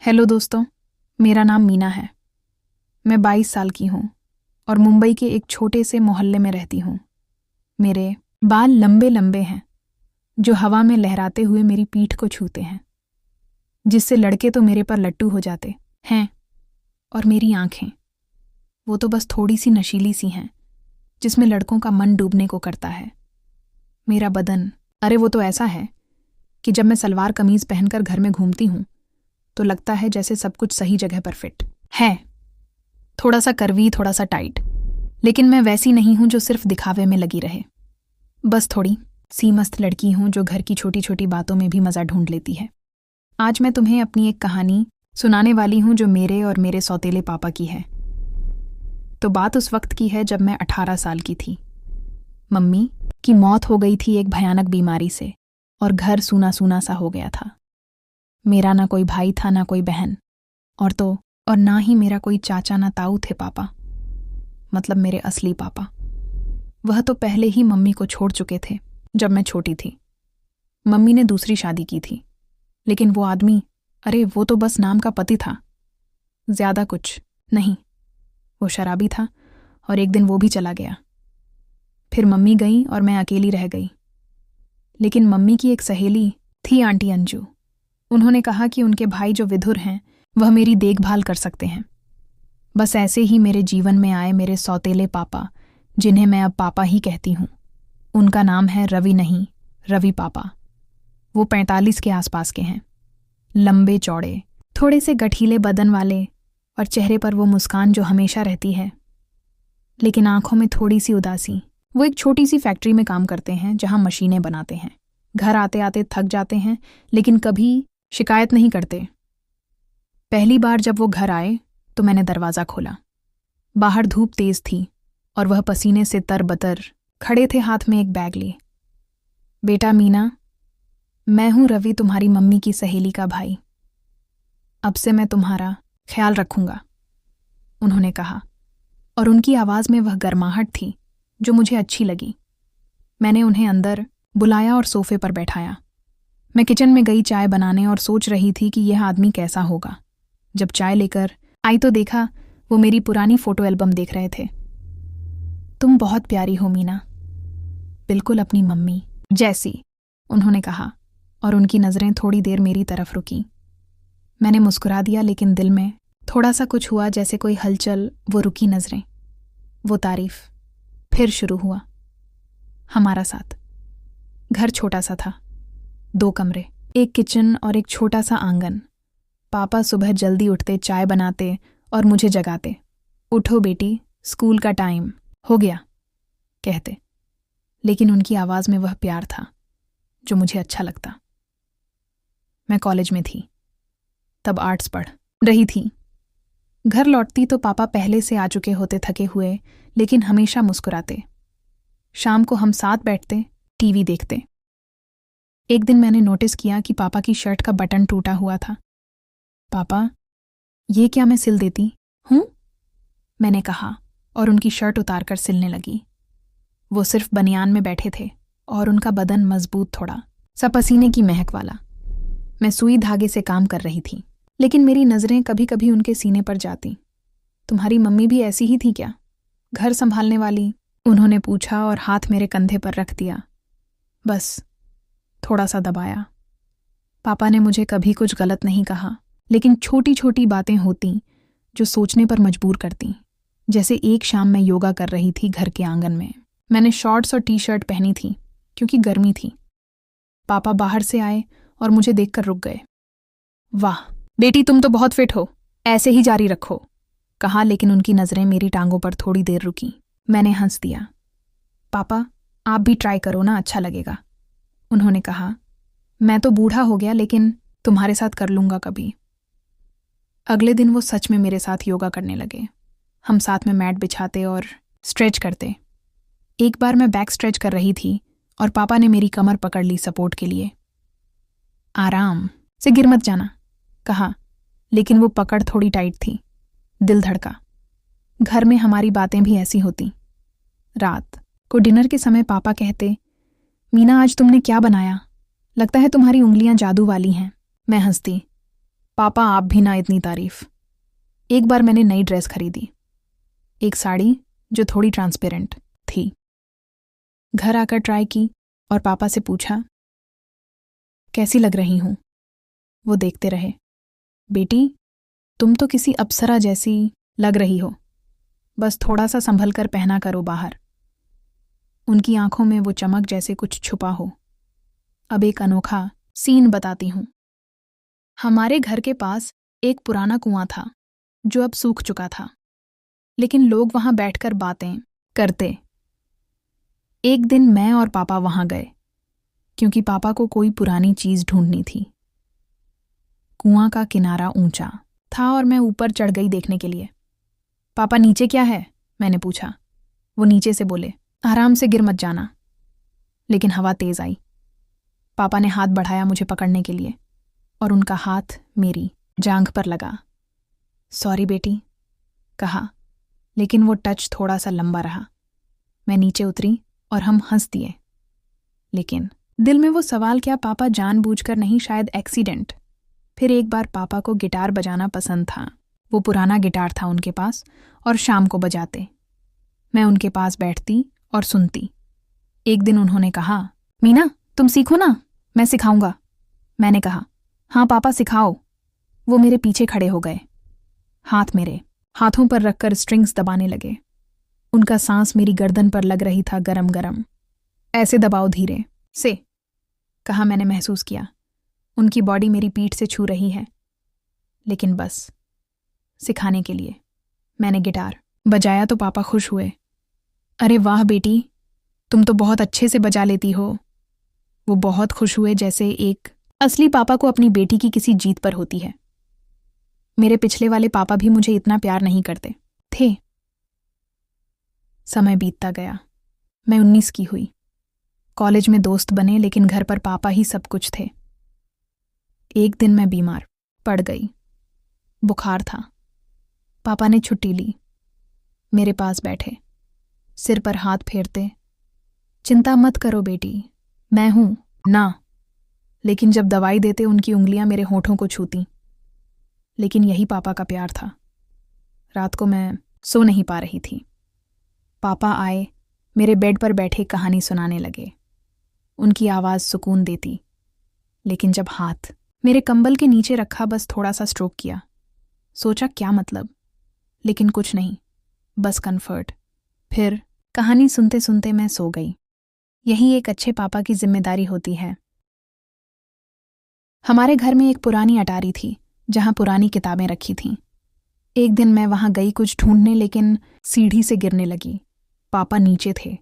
Hello दोस्तों, मेरा नाम मीना है। मैं 22 साल की हूँ और मुंबई के एक छोटे से मोहल्ले में रहती हूँ। मेरे बाल लंबे लंबे हैं जो हवा में लहराते हुए मेरी पीठ को छूते हैं, जिससे लड़के तो मेरे पर लट्टू हो जाते हैं। और मेरी आंखें, वो तो बस थोड़ी सी नशीली सी हैं, जिसमें लड़कों का मन डूबने को करता है। मेरा बदन, अरे वो तो ऐसा है कि जब मैं सलवार कमीज पहनकर घर में घूमती हूँ तो लगता है जैसे सब कुछ सही जगह पर फिट है। थोड़ा सा कर्वी, थोड़ा सा टाइट, लेकिन मैं वैसी नहीं हूं जो सिर्फ दिखावे में लगी रहे। बस थोड़ी सी मस्त लड़की हूं जो घर की छोटी छोटी बातों में भी मजा ढूंढ लेती है। आज मैं तुम्हें अपनी एक कहानी सुनाने वाली हूं जो मेरे और मेरे सौतेले पापा की है। तो बात उस वक्त की है जब मैं 18 साल की थी। मम्मी की मौत हो गई थी एक भयानक बीमारी से और घर सूना सूना सा हो गया था। मेरा ना कोई भाई था, ना कोई बहन, और ना ही मेरा कोई चाचा ना ताऊ थे। पापा, मतलब मेरे असली पापा, वह तो पहले ही मम्मी को छोड़ चुके थे जब मैं छोटी थी। मम्मी ने दूसरी शादी की थी, लेकिन वो आदमी, अरे वो तो बस नाम का पति था, ज्यादा कुछ नहीं। वो शराबी था और एक दिन वो भी चला गया। फिर मम्मी गई और मैं अकेली रह गई। लेकिन मम्मी की एक सहेली थी, आंटी अंजू। उन्होंने कहा कि उनके भाई जो विधुर हैं वह मेरी देखभाल कर सकते हैं। बस ऐसे ही मेरे जीवन में आए मेरे सौतेले पापा, जिन्हें मैं अब पापा ही कहती हूँ। उनका नाम है रवि, नहीं रवि पापा। वो 45 के आसपास के हैं, लंबे चौड़े, थोड़े से गठीले बदन वाले, और चेहरे पर वो मुस्कान जो हमेशा रहती है, लेकिन आंखों में थोड़ी सी उदासी। वो एक छोटी सी फैक्ट्री में काम करते हैं जहां मशीनें बनाते हैं। घर आते आते थक जाते हैं, लेकिन कभी शिकायत नहीं करते। पहली बार जब वो घर आए तो मैंने दरवाज़ा खोला। बाहर धूप तेज थी और वह पसीने से तरबतर खड़े थे, हाथ में एक बैग लिए। बेटा मीना, मैं हूं रवि, तुम्हारी मम्मी की सहेली का भाई। अब से मैं तुम्हारा ख्याल रखूंगा, उन्होंने कहा, और उनकी आवाज़ में वह गर्माहट थी जो मुझे अच्छी लगी। मैंने उन्हें अंदर बुलाया और सोफे पर बैठाया। मैं किचन में गई चाय बनाने और सोच रही थी कि यह आदमी कैसा होगा। जब चाय लेकर आई तो देखा वो मेरी पुरानी फोटो एल्बम देख रहे थे। तुम बहुत प्यारी हो मीना, बिल्कुल अपनी मम्मी जैसी, उन्होंने कहा, और उनकी नज़रें थोड़ी देर मेरी तरफ रुकी। मैंने मुस्कुरा दिया, लेकिन दिल में थोड़ा सा कुछ हुआ, जैसे कोई हलचल। वो रुकी नज़रें, वो तारीफ फिर शुरू हुआ। हमारा साथ घर छोटा सा था, 2 कमरे, एक किचन और एक छोटा सा आंगन। पापा सुबह जल्दी उठते, चाय बनाते और मुझे जगाते। उठो बेटी, स्कूल का टाइम हो गया, कहते। लेकिन उनकी आवाज़ में वह प्यार था जो मुझे अच्छा लगता। मैं कॉलेज में थी, तब आर्ट्स पढ़ रही थी। घर लौटती तो पापा पहले से आ चुके होते, थके हुए, लेकिन हमेशा मुस्कुराते। शाम को हम साथ बैठते, टीवी देखते। एक दिन मैंने नोटिस किया कि पापा की शर्ट का बटन टूटा हुआ था। पापा, ये क्या मैं सिल देती हूँ, मैंने कहा, और उनकी शर्ट उतारकर सिलने लगी। वो सिर्फ बनियान में बैठे थे और उनका बदन मजबूत, थोड़ा सा पसीने की महक वाला। मैं सुई धागे से काम कर रही थी, लेकिन मेरी नज़रें कभी कभी उनके सीने पर जाती। तुम्हारी मम्मी भी ऐसी ही थी क्या, घर संभालने वाली, उन्होंने पूछा और हाथ मेरे कंधे पर रख दिया। बस थोड़ा सा दबाया। पापा ने मुझे कभी कुछ गलत नहीं कहा, लेकिन छोटी छोटी बातें होती जो सोचने पर मजबूर करती। जैसे एक शाम मैं योगा कर रही थी घर के आंगन में। मैंने शॉर्ट्स और टी-शर्ट पहनी थी क्योंकि गर्मी थी। पापा बाहर से आए और मुझे देखकर रुक गए। वाह बेटी, तुम तो बहुत फिट हो, ऐसे ही जारी रखो, कहा, लेकिन उनकी नज़रें मेरी टांगों पर थोड़ी देर रुकी। मैंने हंस दिया। पापा, आप भी ट्राई करो ना, अच्छा लगेगा, उन्होंने कहा। मैं तो बूढ़ा हो गया, लेकिन तुम्हारे साथ कर लूंगा कभी। अगले दिन वो सच में मेरे साथ योगा करने लगे। हम साथ में मैट बिछाते और स्ट्रेच करते। एक बार मैं बैक स्ट्रेच कर रही थी और पापा ने मेरी कमर पकड़ ली सपोर्ट के लिए। आराम से, गिर मत जाना, कहा, लेकिन वो पकड़ थोड़ी टाइट थी। दिल धड़का। घर में हमारी बातें भी ऐसी होती। रात को डिनर के समय पापा कहते, मीना आज तुमने क्या बनाया, लगता है तुम्हारी उंगलियां जादू वाली हैं। मैं हंसती, पापा आप भी ना इतनी तारीफ। एक बार मैंने नई ड्रेस खरीदी, एक साड़ी जो थोड़ी ट्रांसपेरेंट थी। घर आकर ट्राई की और पापा से पूछा कैसी लग रही हूं। वो देखते रहे। बेटी तुम तो किसी अप्सरा जैसी लग रही हो, बस थोड़ा सा संभल कर पहना करो बाहर। उनकी आंखों में वो चमक जैसे कुछ छुपा हो। अब एक अनोखा सीन बताती हूं। हमारे घर के पास एक पुराना कुआं था जो अब सूख चुका था, लेकिन लोग वहां बैठकर बातें करते। एक दिन मैं और पापा वहां गए क्योंकि पापा को कोई पुरानी चीज ढूंढनी थी। कुआं का किनारा ऊंचा था और मैं ऊपर चढ़ गई देखने के लिए। पापा नीचे क्या है? मैंने पूछा। वो नीचे से बोले आराम से गिर मत जाना। लेकिन हवा तेज आई। पापा ने हाथ बढ़ाया मुझे पकड़ने के लिए और उनका हाथ मेरी जांघ पर लगा। सॉरी बेटी कहा, लेकिन वो टच थोड़ा सा लंबा रहा। मैं नीचे उतरी और हम हंस दिए, लेकिन दिल में वो सवाल, क्या पापा जानबूझकर नहीं, शायद एक्सीडेंट। फिर एक बार पापा को गिटार बजाना पसंद था। वो पुराना गिटार था उनके पास और शाम को बजाते। मैं उनके पास बैठती और सुनती। एक दिन उन्होंने कहा, मीना तुम सीखो ना, मैं सिखाऊंगा। मैंने कहा, हाँ पापा सिखाओ। वो मेरे पीछे खड़े हो गए, हाथ मेरे हाथों पर रखकर स्ट्रिंग्स दबाने लगे। उनका सांस मेरी गर्दन पर लग रही था, गरम गरम। ऐसे दबाओ धीरे से, कहा। मैंने महसूस किया उनकी बॉडी मेरी पीठ से छू रही है, लेकिन बस सिखाने के लिए। मैंने गिटार बजाया तो पापा खुश हुए। अरे वाह बेटी, तुम तो बहुत अच्छे से बजा लेती हो। वो बहुत खुश हुए, जैसे एक असली पापा को अपनी बेटी की किसी जीत पर होती है। मेरे पिछले वाले पापा भी मुझे इतना प्यार नहीं करते थे। समय बीतता गया। मैं 19 की हुई। कॉलेज में दोस्त बने, लेकिन घर पर पापा ही सब कुछ थे। एक दिन मैं बीमार पड़ गई, बुखार था। पापा ने छुट्टी ली। मेरे पास बैठे, सिर पर हाथ फेरते। चिंता मत करो बेटी, मैं हूं ना। लेकिन जब दवाई देते उनकी उंगलियां मेरे होठों को छूती। लेकिन यही पापा का प्यार था। रात को मैं सो नहीं पा रही थी। पापा आए, मेरे बेड पर बैठे कहानी सुनाने लगे। उनकी आवाज़ सुकून देती। लेकिन जब हाथ मेरे कंबल के नीचे रखा, बस थोड़ा सा स्ट्रोक किया। सोचा क्या मतलब, लेकिन कुछ नहीं, बस कंफर्ट। फिर कहानी सुनते सुनते मैं सो गई। यही एक अच्छे पापा की जिम्मेदारी होती है। हमारे घर में एक पुरानी अटारी थी जहां पुरानी किताबें रखी थीं। एक दिन मैं वहां गई कुछ ढूंढने, लेकिन सीढ़ी से गिरने लगी। पापा नीचे थे।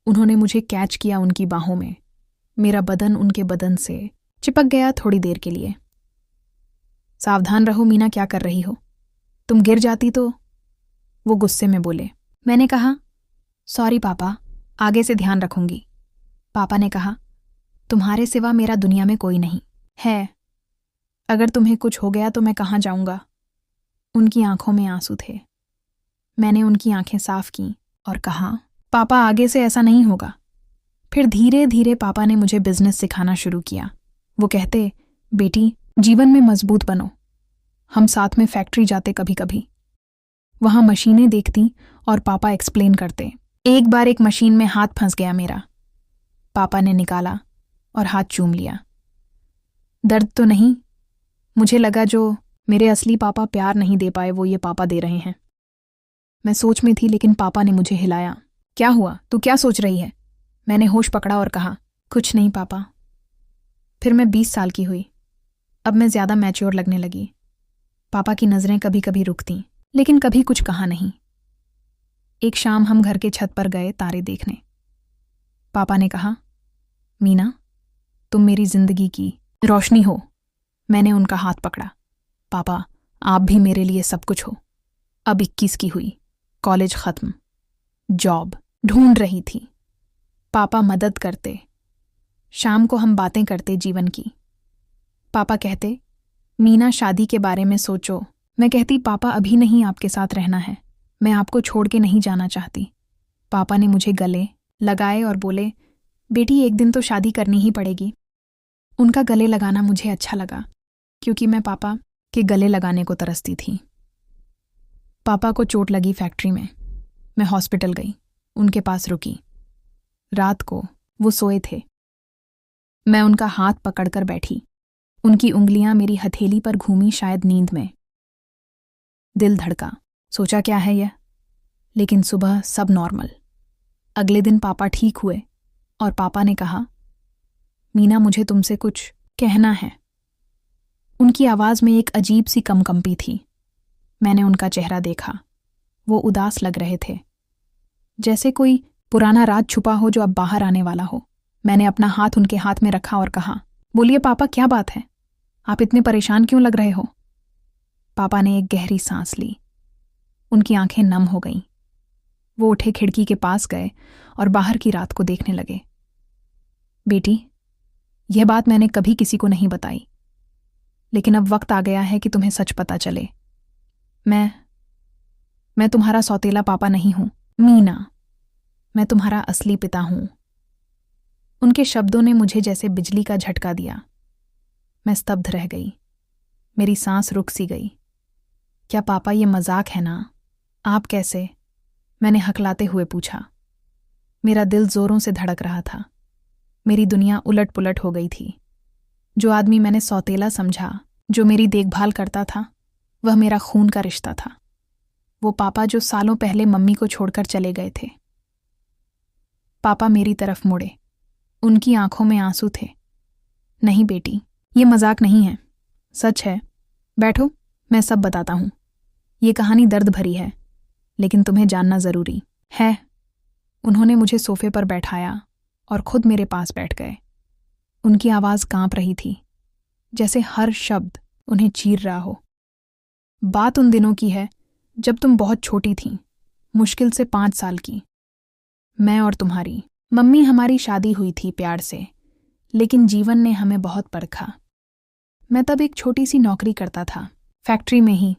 उन्होंने मुझे कैच किया उनकी बाहों में। मेरा बदन उनके बदन से चिपक गया थोड़ी देर के लिए। सावधान रहो मीना, क्या कर रही हो? तुम गिर जाती तो। वो गुस्से में बोले। मैंने कहा, सॉरी पापा, आगे से ध्यान रखूंगी। पापा ने कहा, तुम्हारे सिवा मेरा दुनिया में कोई नहीं है। अगर तुम्हें कुछ हो गया तो मैं कहाँ जाऊंगा? उनकी आंखों में आंसू थे। मैंने उनकी आंखें साफ की और कहा, पापा आगे से ऐसा नहीं होगा। फिर धीरे धीरे पापा ने मुझे बिजनेस सिखाना शुरू किया। वो कहते, बेटी जीवन में मजबूत बनो। हम साथ में फैक्ट्री जाते कभी कभी। वहां मशीनें देखती और पापा एक्सप्लेन करते। एक बार एक मशीन में हाथ फंस गया मेरा। पापा ने निकाला और हाथ चूम लिया। दर्द तो नहीं। मुझे लगा जो मेरे असली पापा प्यार नहीं दे पाए, वो ये पापा दे रहे हैं। मैं सोच में थी, लेकिन पापा ने मुझे हिलाया। क्या हुआ? तू क्या सोच रही है? मैंने होश पकड़ा और कहा, कुछ नहीं पापा। फिर मैं 20 साल की हुई। अब मैं ज्यादा मैच्योर लगने लगी। पापा की नजरें कभी कभी रुकती, लेकिन कभी कुछ कहा नहीं। एक शाम हम घर के छत पर गए तारे देखने। पापा ने कहा, मीना तुम मेरी जिंदगी की रोशनी हो। मैंने उनका हाथ पकड़ा। पापा आप भी मेरे लिए सब कुछ हो। अब 21 की हुई, कॉलेज खत्म, जॉब ढूंढ रही थी। पापा मदद करते। शाम को हम बातें करते जीवन की। पापा कहते, मीना शादी के बारे में सोचो। मैं कहती, पापा अभी नहीं, आपके साथ रहना है। मैं आपको छोड़ के नहीं जाना चाहती। पापा ने मुझे गले लगाए और बोले, बेटी एक दिन तो शादी करनी ही पड़ेगी। उनका गले लगाना मुझे अच्छा लगा, क्योंकि मैं पापा के गले लगाने को तरसती थी। पापा को चोट लगी फैक्ट्री में। मैं हॉस्पिटल गई, उनके पास रुकी। रात को वो सोए थे। मैं उनका हाथ पकड़कर बैठी। उनकी उंगलियां मेरी हथेली पर घूमी, शायद नींद में। दिल धड़का, सोचा क्या है यह। लेकिन सुबह सब नॉर्मल। अगले दिन पापा ठीक हुए और पापा ने कहा, मीना मुझे तुमसे कुछ कहना है। उनकी आवाज में एक अजीब सी कंपी थी। मैंने उनका चेहरा देखा। वो उदास लग रहे थे, जैसे कोई पुराना राज छुपा हो जो अब बाहर आने वाला हो। मैंने अपना हाथ उनके हाथ में रखा और कहा, बोलिए पापा, क्या बात है? आप इतने परेशान क्यों लग रहे हो? पापा ने एक गहरी सांस ली। उनकी आंखें नम हो गईं। वो उठे, खिड़की के पास गए और बाहर की रात को देखने लगे। बेटी, यह बात मैंने कभी किसी को नहीं बताई, लेकिन अब वक्त आ गया है कि तुम्हें सच पता चले। मैं तुम्हारा सौतेला पापा नहीं हूं, मीना। मैं तुम्हारा असली पिता हूं। उनके शब्दों ने मुझे जैसे बिजली का झटका दिया। मैं स्तब्ध रह गई। मेरी सांस रुक सी गई। क्या पापा, ये मजाक है ना? आप कैसे? मैंने हकलाते हुए पूछा। मेरा दिल जोरों से धड़क रहा था। मेरी दुनिया उलट पुलट हो गई थी। जो आदमी मैंने सौतेला समझा, जो मेरी देखभाल करता था, वह मेरा खून का रिश्ता था। वो पापा जो सालों पहले मम्मी को छोड़कर चले गए थे। पापा मेरी तरफ मुड़े। उनकी आंखों में आंसू थे। नहीं बेटी, ये मजाक नहीं है, सच है। बैठो, मैं सब बताता हूं। ये कहानी दर्द भरी है, लेकिन तुम्हें जानना जरूरी है। उन्होंने मुझे सोफे पर बैठाया और खुद मेरे पास बैठ गए। उनकी आवाज कांप रही थी, जैसे हर शब्द उन्हें चीर रहा हो। बात उन दिनों की है जब तुम बहुत छोटी थीं, मुश्किल से 5 साल की। मैं और तुम्हारी मम्मी, हमारी शादी हुई थी प्यार से, लेकिन जीवन ने हमें बहुत परखा। मैं तब एक छोटी सी नौकरी करता था, फैक्ट्री में ही,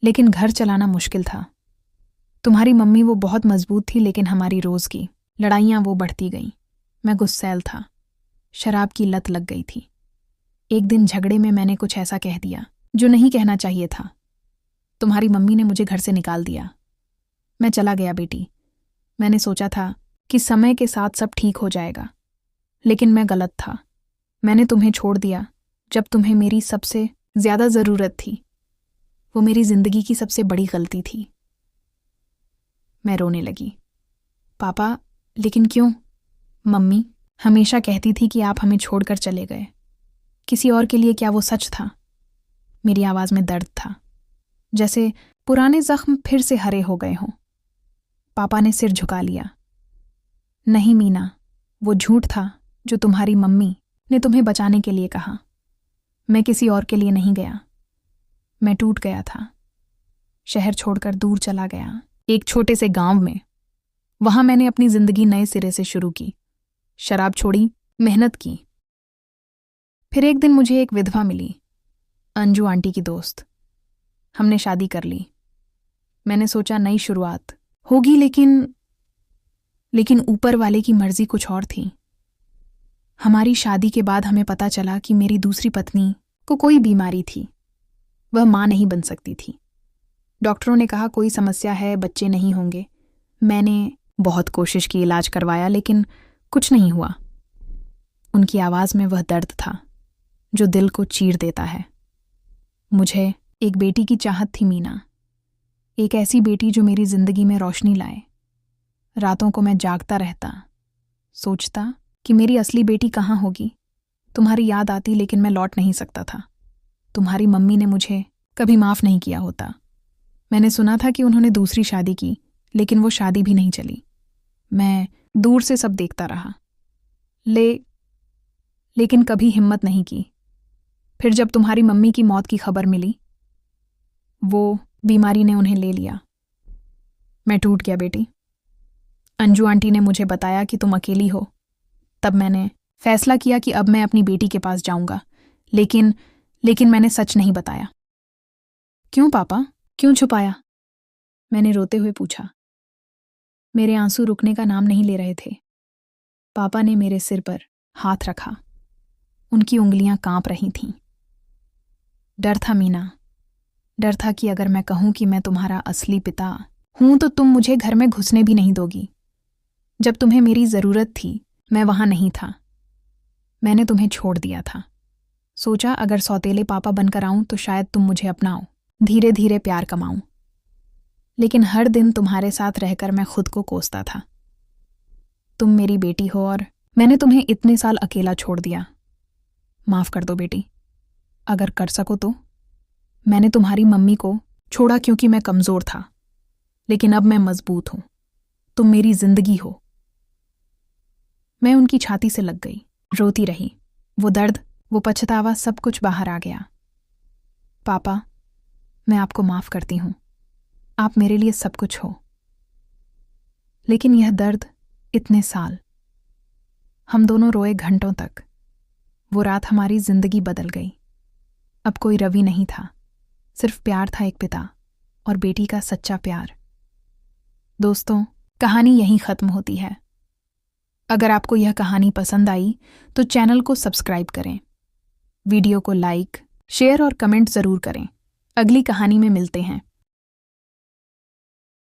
लेकिन घर चलाना मुश्किल था। तुम्हारी मम्मी वो बहुत मजबूत थी, लेकिन हमारी रोज की लड़ाइयाँ वो बढ़ती गईं। मैं गुस्सैल था। शराब की लत लग गई थी। एक दिन झगड़े में मैंने कुछ ऐसा कह दिया जो नहीं कहना चाहिए था। तुम्हारी मम्मी ने मुझे घर से निकाल दिया। मैं चला गया बेटी। मैंने सोचा था कि समय के साथ सब ठीक हो जाएगा, लेकिन मैं गलत था। मैंने तुम्हें छोड़ दिया जब तुम्हें मेरी सबसे ज्यादा जरूरत थी। वो मेरी जिंदगी की सबसे बड़ी गलती थी। मैं रोने लगी। पापा, लेकिन क्यों? मम्मी हमेशा कहती थी कि आप हमें छोड़कर चले गए, किसी और के लिए। क्या वो सच था? मेरी आवाज में दर्द था, जैसे पुराने जख्म फिर से हरे हो गए हों। पापा ने सिर झुका लिया। नहीं मीना, वो झूठ था जो तुम्हारी मम्मी ने तुम्हें बचाने के लिए कहा। मैं किसी और के लिए नहीं गया। मैं टूट गया था। शहर छोड़कर दूर चला गया, एक छोटे से गांव में। वहां मैंने अपनी जिंदगी नए सिरे से शुरू की। शराब छोड़ी, मेहनत की। फिर एक दिन मुझे एक विधवा मिली, अंजू आंटी की दोस्त। हमने शादी कर ली। मैंने सोचा नई शुरुआत होगी, लेकिन ऊपर वाले की मर्जी कुछ और थी। हमारी शादी के बाद हमें पता चला कि मेरी दूसरी पत्नी को कोई बीमारी थी। वह मां नहीं बन सकती थी। डॉक्टरों ने कहा कोई समस्या है, बच्चे नहीं होंगे। मैंने बहुत कोशिश की, इलाज करवाया, लेकिन कुछ नहीं हुआ। उनकी आवाज में वह दर्द था जो दिल को चीर देता है। मुझे एक बेटी की चाहत थी मीना, एक ऐसी बेटी जो मेरी जिंदगी में रोशनी लाए। रातों को मैं जागता रहता, सोचता कि मेरी असली बेटी कहाँ होगी। तुम्हारी याद आती, लेकिन मैं लौट नहीं सकता था। तुम्हारी मम्मी ने मुझे कभी माफ नहीं किया होता। मैंने सुना था कि उन्होंने दूसरी शादी की, लेकिन वो शादी भी नहीं चली। मैं दूर से सब देखता रहा, लेकिन कभी हिम्मत नहीं की। फिर जब तुम्हारी मम्मी की मौत की खबर मिली, वो बीमारी ने उन्हें ले लिया। मैं टूट गया बेटी। अंजू आंटी ने मुझे बताया कि तुम अकेली हो। तब मैंने फैसला किया कि अब मैं अपनी बेटी के पास जाऊंगा, लेकिन मैंने सच नहीं बताया। क्यों पापा, क्यों छुपाया? मैंने रोते हुए पूछा। मेरे आंसू रुकने का नाम नहीं ले रहे थे। पापा ने मेरे सिर पर हाथ रखा। उनकी उंगलियां कांप रही थीं। डर था मीना, डर था कि अगर मैं कहूं कि मैं तुम्हारा असली पिता हूं तो तुम मुझे घर में घुसने भी नहीं दोगी। जब तुम्हें मेरी ज़रूरत थी मैं वहां नहीं था। मैंने तुम्हें छोड़ दिया था। सोचा अगर सौतेले पापा बनकर आऊं तो शायद तुम मुझे अपनाओ, धीरे धीरे प्यार कमाऊं। लेकिन हर दिन तुम्हारे साथ रहकर मैं खुद को कोसता था। तुम मेरी बेटी हो और मैंने तुम्हें इतने साल अकेला छोड़ दिया। माफ़ कर दो बेटी, अगर कर सको तो। मैंने तुम्हारी मम्मी को छोड़ा क्योंकि मैं कमज़ोर था, लेकिन अब मैं मजबूत हूं। तुम मेरी जिंदगी हो। मैं उनकी छाती से लग गई, रोती रही। वो दर्द, वो पछतावा, सब कुछ बाहर आ गया। पापा, मैं आपको माफ़ करती हूं। आप मेरे लिए सब कुछ हो। लेकिन यह दर्द, इतने साल हम दोनों रोए घंटों तक। वो रात हमारी जिंदगी बदल गई। अब कोई रवि नहीं था, सिर्फ प्यार था, एक पिता और बेटी का सच्चा प्यार। दोस्तों, कहानी यहीं ख़त्म होती है। अगर आपको यह कहानी पसंद आई तो चैनल को सब्सक्राइब करें, वीडियो को लाइक, शेयर और कमेंट ज़रूर करें। अगली कहानी में मिलते हैं।